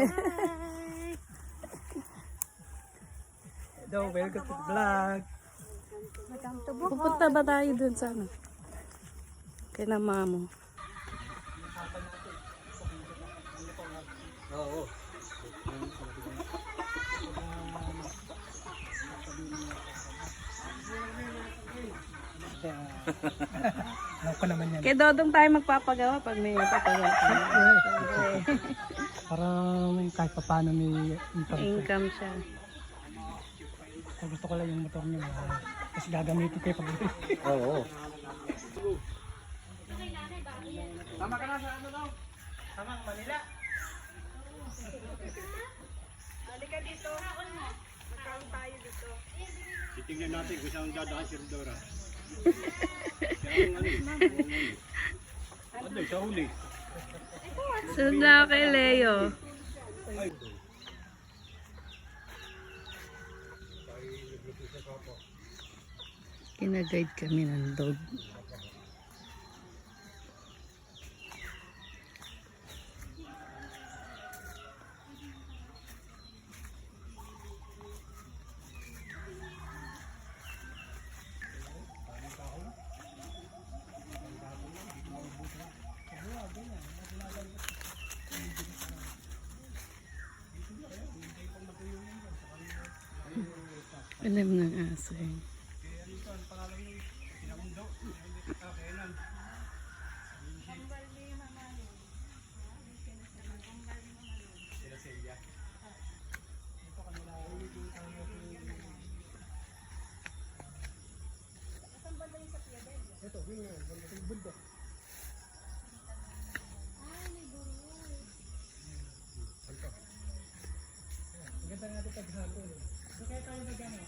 Hello, welcome to the vlog. Pupunta ba tayo dun sa ano? Kay na mamo. Oo. Alam ko naman yan. Kay Dodong tayo magpapagawa pag may papagawa tayo. Para may kahit pa paano may income. Income siya. So, gusto ko lang yung motor niya. Kasi gagamitin ko yung pag-ibig. Oo. Tama ka na sa ano daw? Tama, Manila. Halika dito. Magkaroon tayo dito. Titignan natin kung saan dadaan si Rodora. Ano, sa huli. Sunod na ako kay Leo. Kinaguide kami ng dog. Alam ng aso eh. Maganda nga ito paghapon. So kaya tayo nag-ano?